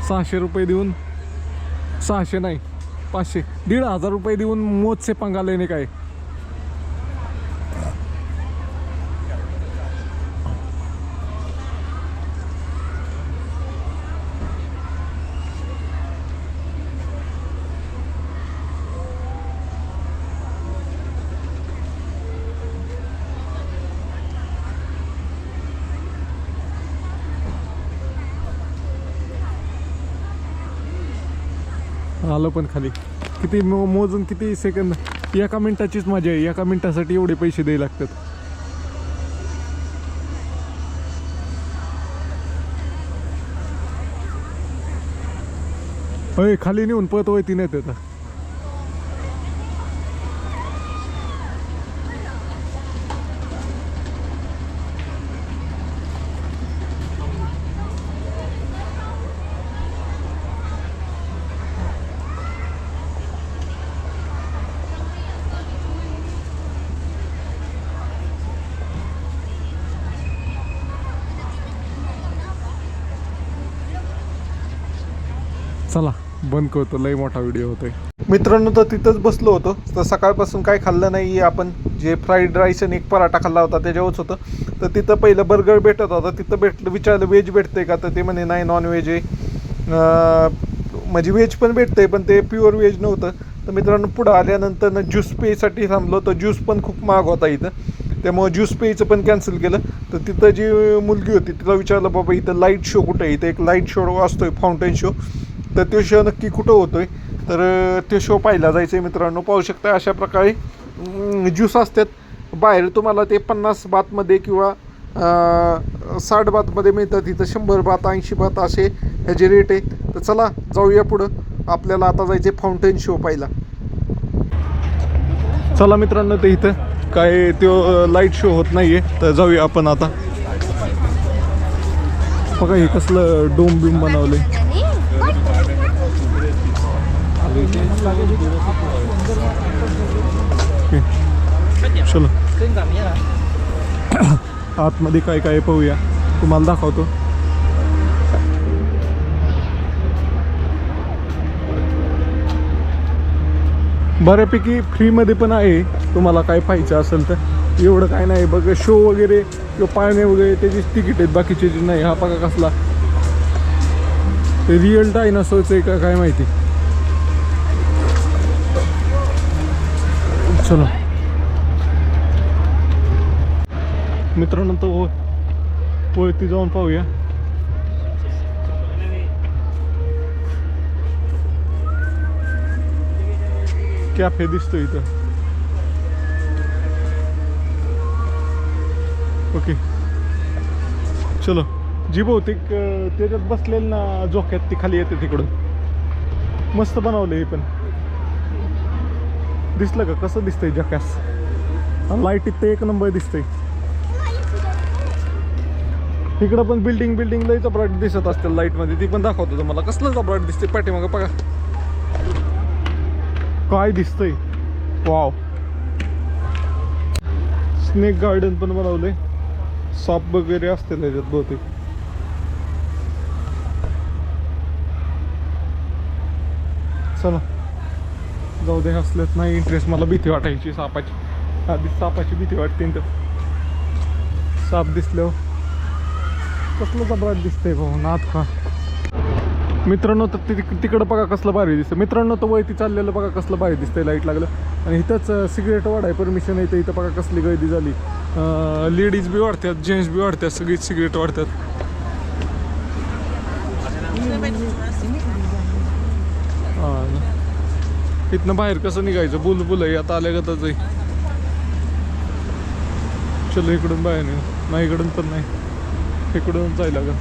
₹600 देऊन, 600 नाही 500, 1,500 रुपये देऊन मोज से पंगा लेने काय. आलं पण खाली. किती मोजून किती सेकंद. एका मिनिटाचीच मजा आहे. एका मिनिटासाठी एवढे पैसे द्यावे लागतात. अय खाली नेऊन पळतोय ती नाही त्याचा. चला बंद करतो, लय मोठा व्हिडिओ होतोय. मित्रांनो तर तिथंच बसलो होतो. तर सकाळपासून काय खाल्लं नाही आपण. जे फ्राईड राईस आणि एक पराठा खाल्ला होता त्याच्यावरच होतं. तर तिथं पहिलं बर्गर भेटत होता. तिथं विचारलं व्हेज भेटतंय का, तर ते म्हणे नाही नॉन व्हेज आहे. म्हणजे व्हेज पण भेटतंय पण ते प्युअर व्हेज नव्हतं. तर मित्रांनो पुढं आल्यानंतर ना ज्यूस पेसाठी थांबलो. तर ज्यूस पण खूप महाग होता इथं, त्यामुळे ज्यूस पेचं पण कॅन्सल केलं. तर तिथं जी मुलगी होती तिला विचारलं बाबा इथं लाईट शो कुठं आहे. इथं एक लाईट शो असतोय फाउंटेन शो. तर तो शो नक्की कुठं होतोय, तर तो शो पाहायला जायचं आहे. मित्रांनो पाहू शकता अशा प्रकारे ज्यूस असतात. बाहेर तुम्हाला ते 50 बातमध्ये किंवा 60 बातमध्ये मिळतात. इथं 100 बात 80 बात असे ह्याचे रेट आहे. तर चला जाऊया पुढं. आपल्याला आता जायचं आहे फाउंटेन शो पाहायला. चला मित्रांनो ते इथं काय तो लाईट शो होत नाही आहे. तर जाऊया आपण आता. बघा हे कसलं डोम बिम बनवलं आहे. चलो आतमध्ये काय काय पाहूया, तुम्हाला दाखवतो. बऱ्यापैकी फ्रीमध्ये पण आहे. तुम्हाला काय पाहिजे असेल तर एवढं काय नाही. बघ शो वगैरे किंवा पाळणे वगैरे त्याची तिकीट आहेत, बाकीचे नाही. हा बघा कसला ते रिअल डायनासॉरचं आहे का काय माहिती. चलो मित्रांनो तो वरती जाऊन पाहूया. कॅफे दिसतो इथं. ओके चलो. जी बहुतेक त्याच्यात बसलेली ना झोक्यात ती खाली येते तिकडून. मस्त बनवलं हे पण. दिसलं का कसं दिसतंय जकास. लाईट इथं एक नंबर दिसतंय. इकडं पण बिल्डिंग लई चपराट दिसत असते लाईटमध्ये. ती पण दाखवतो तुम्हाला कसलं चपराट दिसते. पाठीमागं बघा काय दिसतंय. वाव. स्नेक गार्डन पण बनवलंय. साप वगैरे असते त्याच्यात बहुतेक. चला जाऊ दे. असलेच नाही इंटरेस्ट. मला भीती वाटायची सापाची. आधी सापाची भीती वाटते. तर साप दिसल्यावर कसलं चपराट दिसतंय भाऊ नाथ का. मित्रांनो तर तिकडं बघा कसलं भारी दिसतं. मित्रांनो तर वरती चाललेलं बघा कसलं भारी दिसतंय. लाईट लागलं आणि इथंच सिगरेट वाढाय परमिशन आहे. इथं बघा कसली गर्दी झाली. लेडीज बी वाढतात, जेंट्स बी वाढतात, सगळीच सिगरेट वाढतात. इथनं बाहेर कसं निघायचं. बुलबुल आहे आता आल्यागतच आहे. चलो इकडून बाहेर नाही. इकडून पण नाही, इकडून जायला का.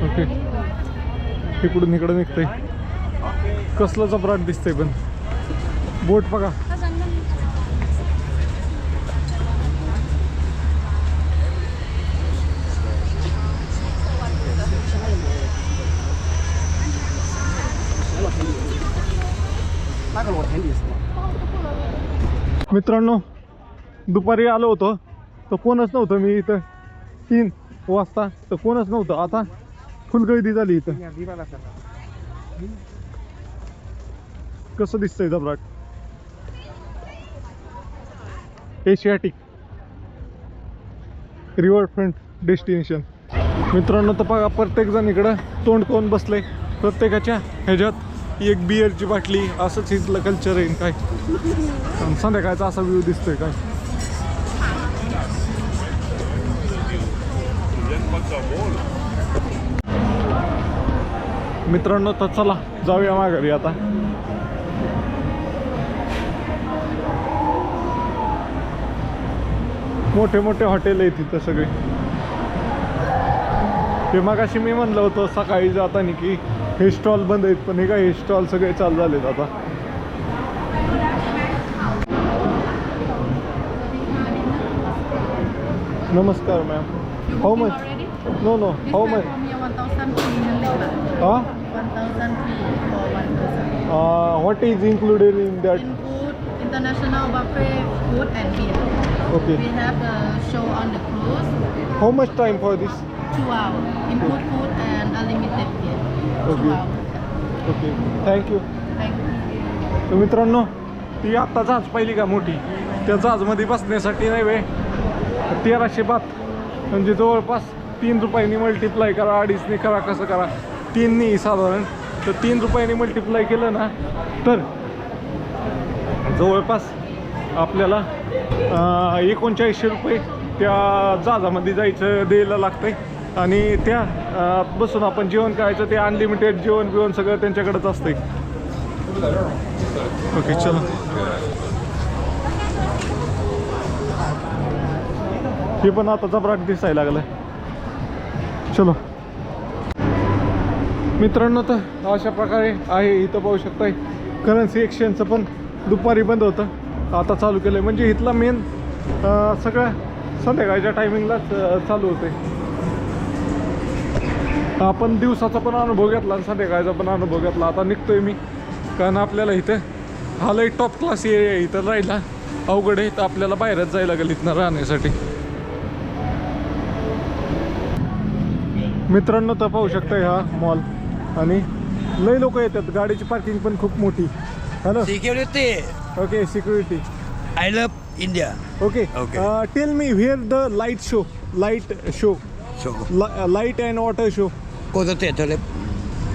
ओके इकडून इकडं निघतंय. कसलं चपराट दिसतंय पण. बोट बघा. मित्रांनो दुपारी आलो होतो तर कोणच नव्हतं. मी इथं 3 वाजता तर कोणच नव्हतं. आता फुल गर्दी झाली इथं. कसं दिसतंय जबराट. Asiatic riverfront destination. मित्रांनो तर बघा प्रत्येक जण इकडं तोंड करून बसलंय. प्रत्येकाच्या ह्याच्यात एक बिअरची बाटली. असंच इथलं कल्चर आहे काय. संध्याकाळचा असा व्ह्यू दिसतोय काय. मित्रांनो तर चला जाऊया माघारी आता. मोठे मोठे हॉटेल आहेत तिथं सगळे. ते मगाशी मी म्हणलं होतं सकाळी जाताना की हे स्टॉल बंद आहेत, पण हे काय हे स्टॉल सगळे चालू झालेत आता. नमस्कार ma'am. How much. No no how much. What is included in that? Food, international buffet food and beer. Okay. We have the show on the cruise, How much time for this? 2 hours. Include food and unlimited beer. 2 Okay. hours. Okay thank you. Thank you. तर मित्रांनो ती आत्ता जहाज पाहिली का मोठी, त्या जहाजमध्ये बसण्यासाठी नाही वे 1300 बात म्हणजे जवळपास 3 रुपयांनी मल्टिप्लाय करा, 2.5 करा, कसं करा, 3 साधारण. तर 3 रुपयांनी मल्टिप्लाय केलं ना तर जवळपास आपल्याला 3900 रुपये त्या जहाजामध्ये जायचं द्यायला लागतंय. आणि त्या बसून आपण जेवण करायचं, ते अनलिमिटेड जेवण बिवण सगळं त्यांच्याकडेच असतंय. ओके चलो. हे पण आता जबराट दिसायला लागलं. चलो मित्रांनो, तर अशा प्रकारे आहे इथं पाहू शकताय. करन्सी एक्सचेंजचं पण दुपारी बंद होतं, आता चालू केलं. म्हणजे इथला मेन सगळं संध्याकाळच्या टायमिंगलाच चालू होते. आपण दिवसाचा पण अनुभव घेतला आणि संध्याकाळचा पण अनुभव घेतला. आता निघतोय मी, कारण आपल्याला इथं हा लई टॉप क्लास एरिया आहे, इथं राहिला अवघड आहे. तर आपल्याला बाहेरच जायला लागेल इथनं राहण्यासाठी. मित्रांनो तर पाहू शकताय हा मॉल, आणि लई लोक येतात. गाडीची पार्किंग पण खूप मोठी. Hello Security. Okay security. I love India. Okay tell me where the light show So light and water show. go to theater.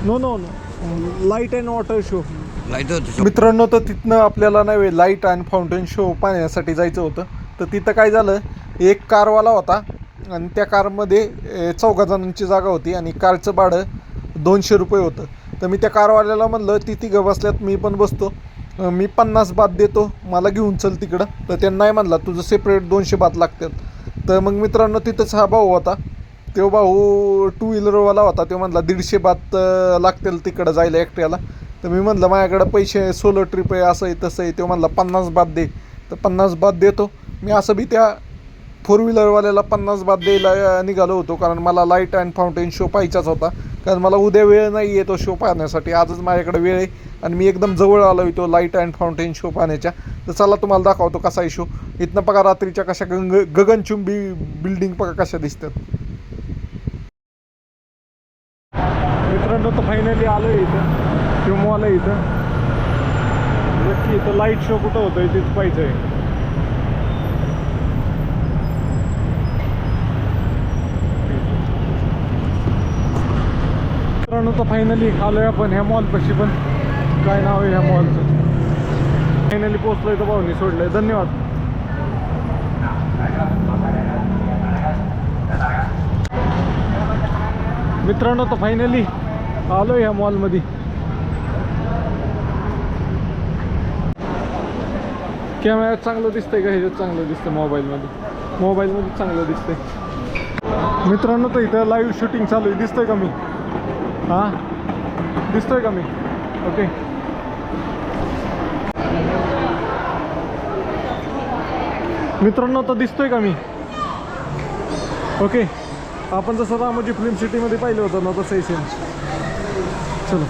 No light and water show. Like that. मित्रांनो तर तिथनं आपल्याला नाही लाईट अँड फाउंटेन शो पाहण्यासाठी जायचं होतं. तर तिथं काय झालं, एक कारवाला होता आणि त्या कारमध्ये 4 जणांची जागा होती आणि कारचं भाडं 200 रुपये होतं. तर मी त्या कारवाल्याला म्हणलं ती तिघं बसल्यात, मी पण बसतो, मी 50 बात देतो, मला घेऊन चल तिकडं. तर त्यांना नाही म्हणला, तुझं सेपरेट 200 बात लागतात. तर मग मित्रांनो तिथंच हा भाऊ होता. तो भाऊ 2 व्हीलरवाला होता. तो म्हणला 150 बात लागतील तिकडं जायला एकट्याला. तर मी म्हणलं माझ्याकडं पैसे, सोलो ट्रिप आहे, असं आहे तसं आहे. तो म्हणला 50 बात दे. तर 50 बात देतो मी. असं बी त्या 4 व्हीलरवाल्याला 50 बात द्यायला निघालो होतो, कारण मला लाईट अँड फाउंटेन शो पाहायचाच होता. कारण मला उद्या वेळ नाही आहे तो शो पाहण्यासाठी, आजच माझ्याकडे वेळ आहे आणि मी एकदम जवळ आलो आहे तो लाईट अँड फाउंटेन शो पाहण्याच्या. तर चला तुम्हाला दाखवतो कसा आहे शो. इथनं बघा रात्रीच्या कशा गगनचुंबी बिल्डिंग बघा कशा दिसतात. मित्रांनो तर फायनली आलो आहे इथं, तो मॉल आहे इथं. नक्की इथं लाईट शो कुठं होतोय तेच पाहिजे आहे. मित्रांनो तर फायनली आलोय आपण ह्या मॉलपाशी. पण काय नाव आहे ह्या मॉलचं, फायनली पोचलोय. तर भाऊनी सोडलंय, धन्यवाद. मित्रांनो तर फायनली आलो ह्या मॉलमध्ये. कॅमेऱ्यात चांगलं दिसतंय का, ह्याच्यात चांगलं दिसतं, मोबाईलमध्ये चांगलं दिसतंय. मित्रांनो तर इथं लाईव्ह शूटिंग चालू आहे, दिसतंय का मी? हां दिसतोय का मी? ओके मित्रांनो तर दिसतोय का मी? ओके आपण जसं रामोजी फिल्म सिटीमध्ये पाहिलं होतं ना तसं सेम. चलो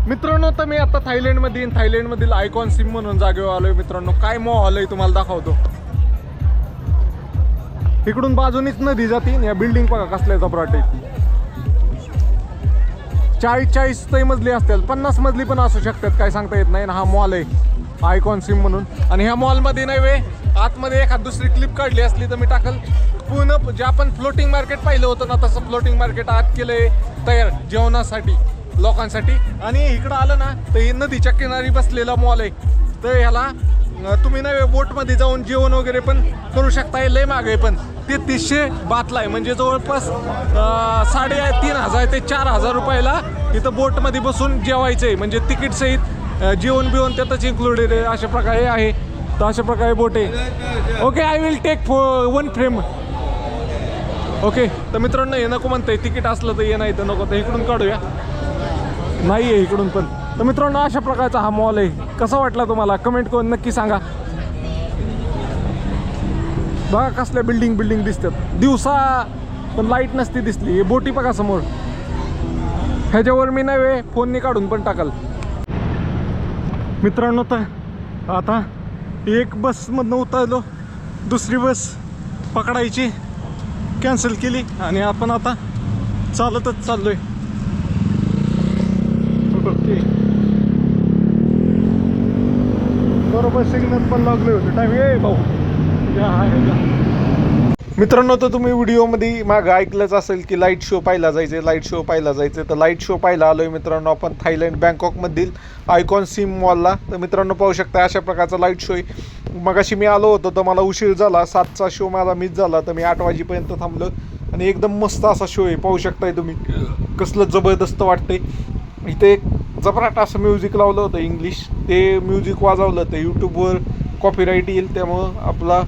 मित्रांनो, तर मी आता थायलंडमधील आयकॉन सिम म्हणून जागेवर आलोय. मित्रांनो काय मॉल आहे तुम्हाला दाखवतो. इकडून बाजूनीच नदी जाते. या बिल्डिंग बघा कसल्या जबराट आहेत. 40 मजली असतील, 50 मजली पण असू शकतात, काय सांगता येत नाही. हा मॉल आहे आयकॉन सिम म्हणून. आणि ह्या मॉलमध्ये नाही वे आतमध्ये एखाद दुसरी क्लिप काढली असली तर मी टाकल. पूर्ण जे आपण फ्लोटिंग मार्केट पाहिलं होतं ना तसं फ्लोटिंग मार्केट आत केलंय तयार जेवणासाठी लोकांसाठी. आणि इकडं आलं ना तर हे नदीच्या किनारी बसलेला मॉल आहे. तर ह्याला तुम्ही नाही बोटमध्ये जाऊन जेवण वगैरे पण करू शकता. हे लय माग आहे पण 3300 बातला आहे, म्हणजे जवळपास 3500 ते 4000 रुपयाला इथं बोटमध्ये बसून जेवायचं आहे. म्हणजे तिकीटसहित जेवण बिवण त्यातच इन्क्लुडेड आहे. अशा प्रकारे आहे. तर अशा प्रकारे बोट आहे. Okay I will take 1 frame. Okay तर मित्रांनो हे नको म्हणतंय, तिकीट असलं तर ये, नाही तर नको. तर इकडून काढूया, नाही आहे इकडून पण. तर मित्रांनो अशा प्रकारचा हा मॉल आहे. कसा वाटला तुम्हाला कमेंट करून नक्की सांगा. बघा कसल्या बिल्डिंग दिसतात दिवसा, पण लाईट नसती दिसली. हे बोटी बघा समोर, ह्याच्यावर मी नव्हे फोनने काढून पण टाकाल. मित्रांनो तर आता एक बसमधनं उतरलो, दुसरी बस पकडायची कॅन्सल केली आणि आपण आता चालतच चाललोय. ओके, बरोबर सिग्नल पण लागले होते टाइम. ये भाऊ मित्रांनो, तर तुम्ही व्हिडिओमध्ये मागं ऐकलंच असेल की लाईट शो पाहायला जायचे. तर लाईट शो पाहायला आलोय मित्रांनो आपण थायलंड बँकॉकमधील आयकॉन सिम मॉलला. तर मित्रांनो पाहू शकता अशा प्रकारचा लाईट शो आहे. मगाशी मी आलो होतो तर मला उशीर झाला, 7चा शो माझा मिस झाला, तर मी 8 वाजेपर्यंत थांबलो आणि एकदम मस्त असा शो आहे. पाहू शकताय तुम्ही कसलं जबरदस्त वाटतंय. इथे एक जबराट असं म्युझिक लावलं होतं इंग्लिश, ते म्युझिक वाजवलं तर यूट्यूबवर कॉपीराईट येईल, त्यामुळं आपला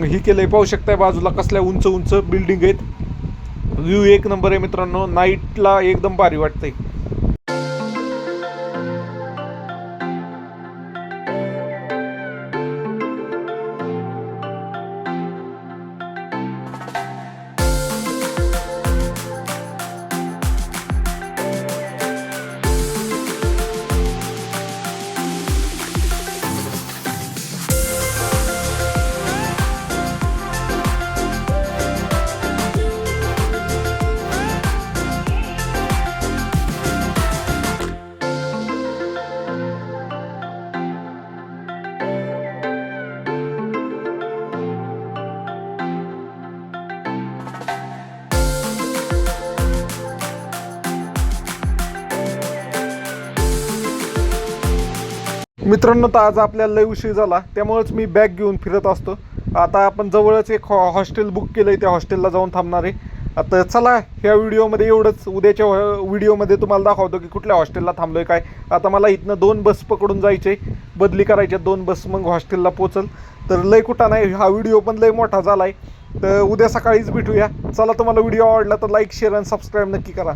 ही केलंय. पाहू शकताय बाजूला कसल्या उंच उंच बिल्डिंग आहेत. व्ह्यू एक नंबर आहे मित्रांनो, नाईटला एकदम भारी वाटतंय. मित्रांनो, तर आज आपल्याला लय उशीर झाला, त्यामुळेच मी बॅग घेऊन फिरत असतो. आता आपण जवळच एक हॉस्टेल बुक केलं आहे, त्या हॉस्टेलला जाऊन थांबणार आहे. आता चला ह्या व्हिडिओमध्ये एवढंच. उद्याच्या व्हिडिओमध्ये तुम्हाला दाखवतो की कुठल्या हॉस्टेलला थांबलो आहे काय. आता मला इथनं 2 बस पकडून जायचे, बदली करायच्या 2 बस, मग हॉस्टेलला पोचल. तर लय कुठं नाही, हा व्हिडिओ पण लय मोठा झाला आहे. तर उद्या सकाळीच भेटूया. चला, तुम्हाला व्हिडिओ आवडला तर लाईक, शेअर आणि सबस्क्राईब नक्की करा.